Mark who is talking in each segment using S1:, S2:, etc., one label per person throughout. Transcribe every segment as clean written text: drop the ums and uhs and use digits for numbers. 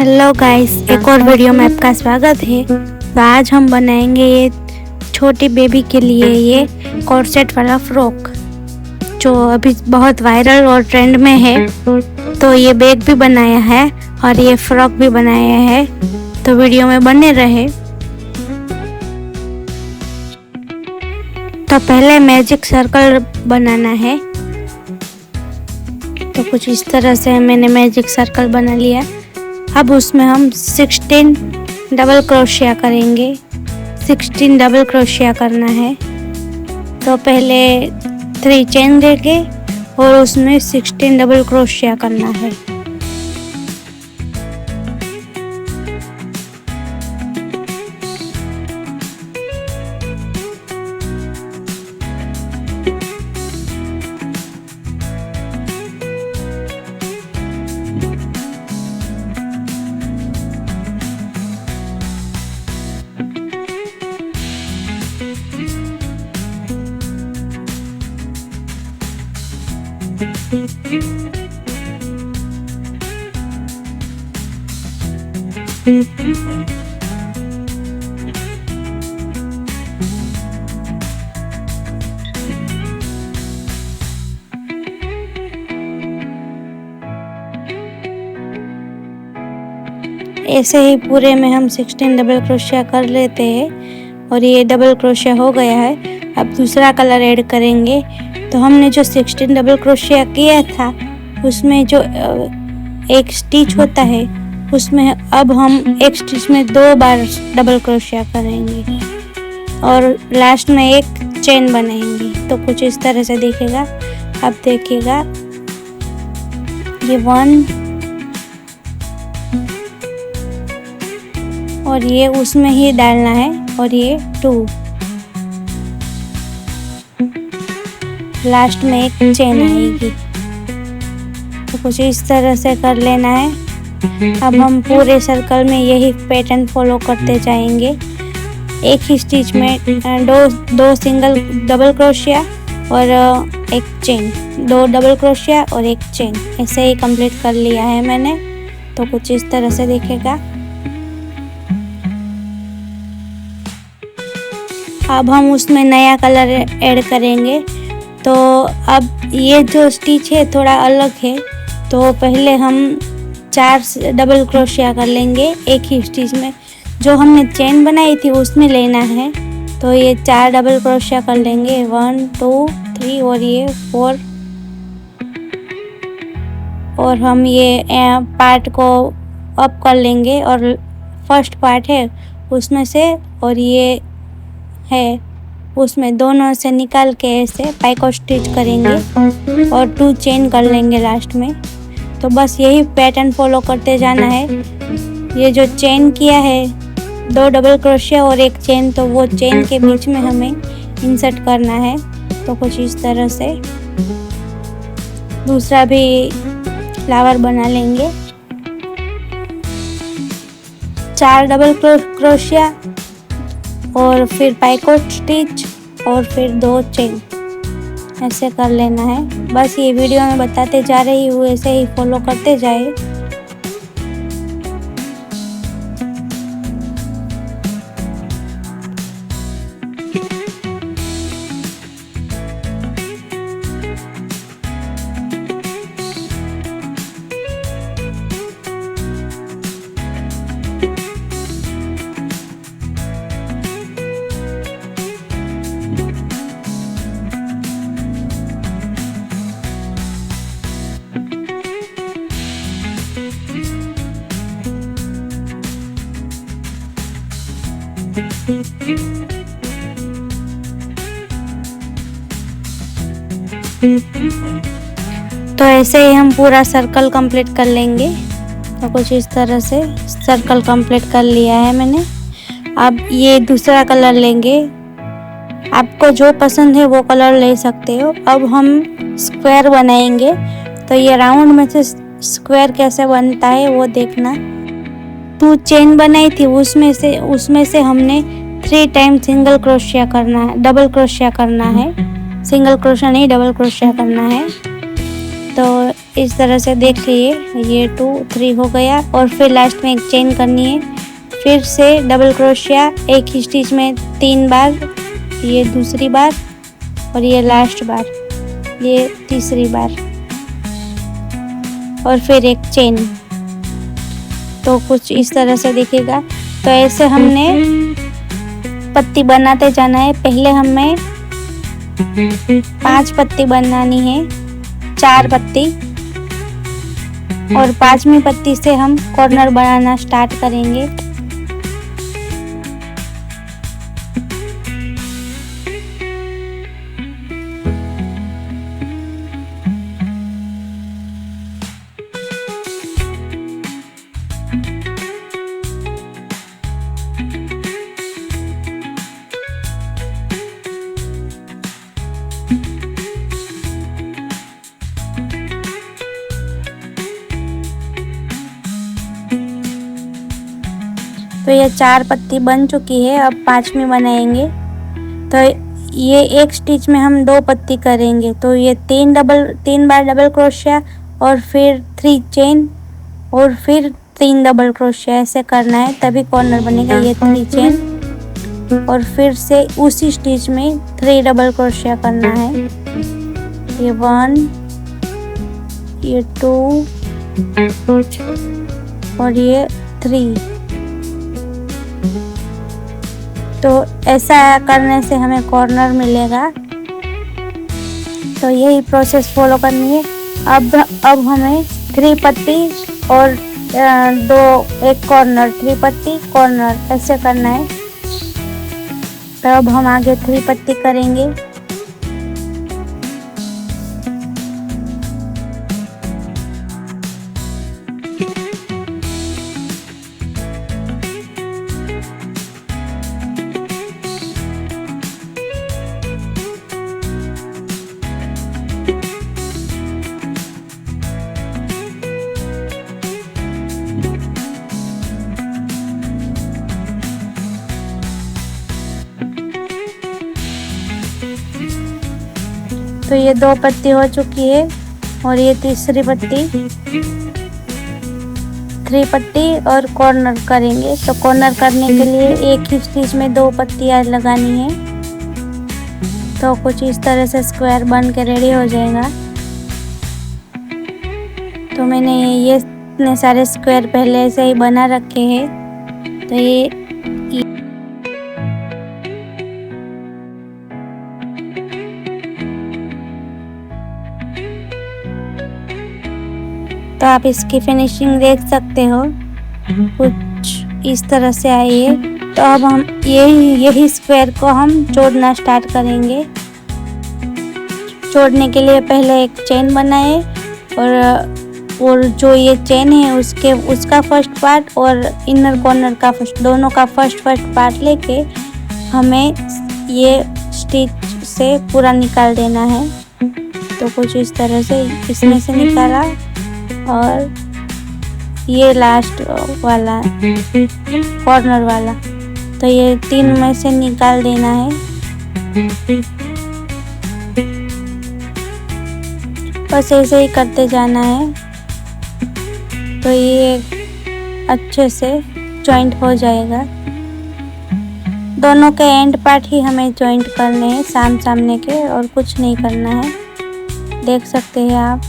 S1: Hello guys, एक और video में आपका स्वागत है। तो आज हम बनाएंगे ये छोटी बेबी के लिए ये कॉर्सेट वाला फ्रॉक जो अभी बहुत वायरल और ट्रेंड में है। तो ये बैग भी बनाया है और ये फ्रॉक भी बनाया है, तो वीडियो में बने रहे। तो पहले मैजिक सर्कल बनाना है। तो कुछ इस तरह से मैंने मैजिक सर्कल बना लिया। अब उसमें हम 16 डबल क्रोशिया करेंगे। 16 डबल क्रोशिया करना है। तो पहले 3 चेन लेके और उसमें 16 डबल क्रोशिया करना है। ऐसे ही पूरे में हम 16 डबल क्रोशिया कर लेते हैं और ये डबल क्रोशिया हो गया है। अब दूसरा कलर ऐड करेंगे। तो हमने जो 16 डबल क्रोशिया किया था उसमें जो एक स्टिच होता है उसमें अब हम एक स्टिच में 2 बार डबल क्रोशिया करेंगे और लास्ट में एक चेन बनाएंगे। तो कुछ इस तरह से दिखेगा। अब देखिएगा, ये 1 और ये उसमें ही डालना है और ये 2, लास्ट में एक चेन आएगी। तो कुछ इस तरह से कर लेना है। अब हम पूरे सर्कल में यही पैटर्न फॉलो करते जाएंगे। एक ही स्टिच में दो सिंगल डबल क्रोशिया और एक चेन, 2 डबल क्रोशिया और एक चेन, ऐसे ही कंप्लीट कर लिया है मैंने। तो कुछ इस तरह से दिखेगा। अब हम उसमें नया कलर ऐड करेंगे। तो अब ये जो स्टिच है थोड़ा अलग है। तो पहले हम 4 डबल क्रोशिया कर लेंगे एक ही स्टिच में। जो हमने चेन बनाई थी उसमें लेना है। तो ये 4 डबल क्रोशिया कर लेंगे, 1 2 3 और ये 4। और हम ये पार्ट को अप कर लेंगे और फर्स्ट पार्ट है उसमें से और ये है उसमें दोनों से निकाल के ऐसे पाइको स्टिच करेंगे और 2 चेन कर लेंगे लास्ट में। तो बस यही पैटर्न फॉलो करते जाना है। ये जो चेन किया है 2 डबल क्रोशिया और एक चेन, तो वो चेन के बीच में हमें इंसर्ट करना है। तो कुछ इस तरह से दूसरा भी फ्लावर बना लेंगे। 4 डबल क्रोशिया और फिर पाइको स्टिच और फिर 2 चेन, ऐसे कर लेना है। बस ये वीडियो में बताते जा रही हूँ, ऐसे ही फॉलो करते जाए। तो ऐसे ही हम पूरा सर्कल कंप्लीट कर लेंगे। तो कुछ इस तरह से सर्कल कंप्लीट कर लिया है मैंने। अब ये दूसरा कलर लेंगे। आपको जो पसंद है वो कलर ले सकते हो। अब हम स्क्वायर बनाएंगे। तो ये राउंड में से स्क्वायर कैसे बनता है वो देखना। 2 चेन बनाई थी उसमें से हमने 3 टाइम सिंगल क्रोशिया करना है, डबल क्रोशिया करना है। सिंगल क्रोशिया नहीं, डबल क्रोशिया करना है। तो इस तरह से देख लिए, ये 2 3 हो गया। और फिर लास्ट में एक चेन करनी है, फिर से डबल क्रोशिया एक ही स्टिच में 3 बार, ये दूसरी बार और ये लास्ट बार, ये तीसरी बार, और फिर एक चेन। तो कुछ इस तरह से दिखेगा। तो ऐसे हमने पत्ती बनाते जाना है। पहले हमें 5 पत्ती बनानी है, 4 पत्ती, और 5वीं पत्ती से हम कॉर्नर बनाना स्टार्ट करेंगे। तो ये 4 पत्ती बन चुकी है, अब 5वीं बनाएंगे। तो ये एक स्टिच में हम 2 पत्ती करेंगे। तो ये 3 बार डबल क्रोशिया और फिर 3 चेन और फिर 3 डबल क्रोशिया, ऐसे करना है, तभी कॉर्नर बनेगा। ये 3 चेन और फिर से उसी स्टिच में 3 डबल क्रोशिया करना है। ये 1, ये 2 और ये 3। तो ऐसा करने से हमें कॉर्नर मिलेगा। तो यही प्रोसेस फॉलो करनी है। अब हमें 3 पत्ती और 1 कॉर्नर, 3 पत्ती कॉर्नर, ऐसे करना है। तो अब हम आगे 3 पत्ती करेंगे। तो ये 2 पत्ती हो चुकी है और ये तीसरी पत्ती, 3 पत्ती और कॉर्नर करेंगे। तो कॉर्नर करने के लिए एक ही स्टिच में 2 पत्तियाँ लगानी है। तो कुछ इस तरह से स्क्वायर बन के रेडी हो जाएगा। तो मैंने ये इतने सारे स्क्वायर पहले से ही बना रखे हैं। तो ये तो आप इसकी फिनिशिंग देख सकते हो, कुछ इस तरह से आई है। तो अब हम यही स्क्वायर को हम जोड़ना स्टार्ट करेंगे। जोड़ने के लिए पहले एक चेन बनाए और जो ये चेन है उसका फर्स्ट पार्ट और इनर कॉर्नर का फर्स्ट, दोनों का फर्स्ट पार्ट लेके हमें ये स्टिच से पूरा निकाल देना है। तो कुछ इस तरह से इसमें से निकाला और ये लास्ट वाला कॉर्नर वाला, तो ये 3 में से निकाल देना है। बस ऐसे ही करते जाना है। तो ये अच्छे से जॉइंट हो जाएगा। दोनों के एंड पार्ट ही हमें जॉइंट करने हैं, सामने के, और कुछ नहीं करना है। देख सकते हैं आप।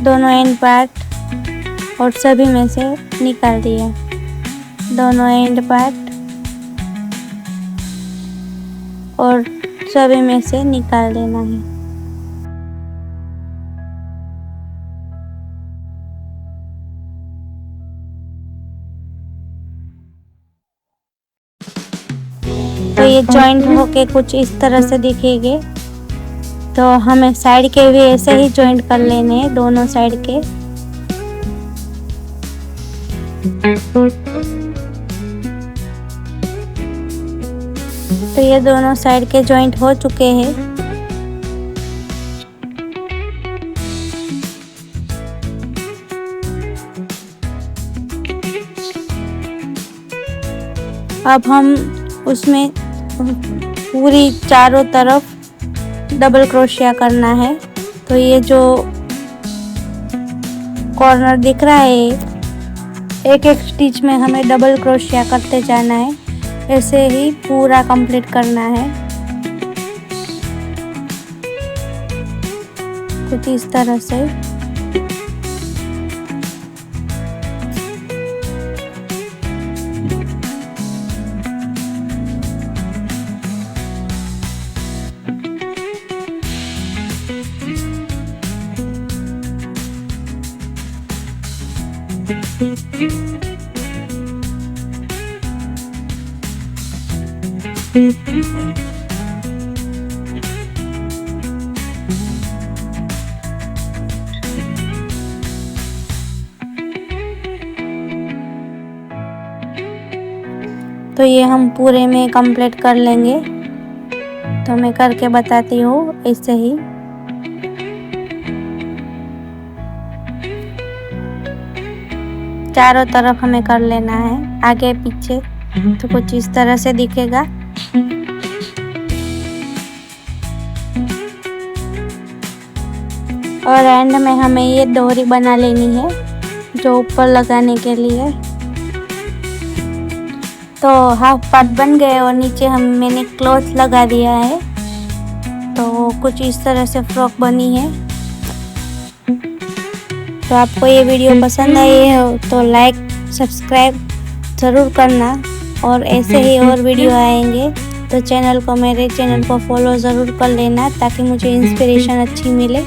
S1: दोनों एंड पार्ट और सभी में से निकाल दिया। दोनों एंड पार्ट और सभी में से निकाल देना है। तो ये जॉइंट होके कुछ इस तरह से दिखेंगे। तो हमें साइड के भी ऐसे ही जॉइंट कर लेने हैं, दोनों साइड के। तो ये दोनों साइड के जॉइंट हो चुके हैं। अब हम उसमें पूरी चारों तरफ डबल क्रोशिया करना है। तो ये जो कॉर्नर दिख रहा है, एक एक स्टिच में हमें डबल क्रोशिया करते जाना है। ऐसे ही पूरा कंप्लीट करना है। कुछ इस तरह से। तो ये हम पूरे में कंप्लीट कर लेंगे। तो मैं करके बताती हूँ ऐसे ही। चारों तरफ हमें कर लेना है, आगे पीछे। तो कुछ इस तरह से दिखेगा। और एंड में हमें ये डोरी बना लेनी है जो ऊपर लगाने के लिए। तो हाफ पार्ट बन गए और नीचे मैंने क्लॉथ लगा दिया है। तो कुछ इस तरह से फ्रॉक बनी है। तो आपको ये वीडियो पसंद आई हो तो लाइक सब्सक्राइब ज़रूर करना। और ऐसे ही और वीडियो आएंगे तो मेरे चैनल को फॉलो ज़रूर कर लेना ताकि मुझे इंस्पिरेशन अच्छी मिले।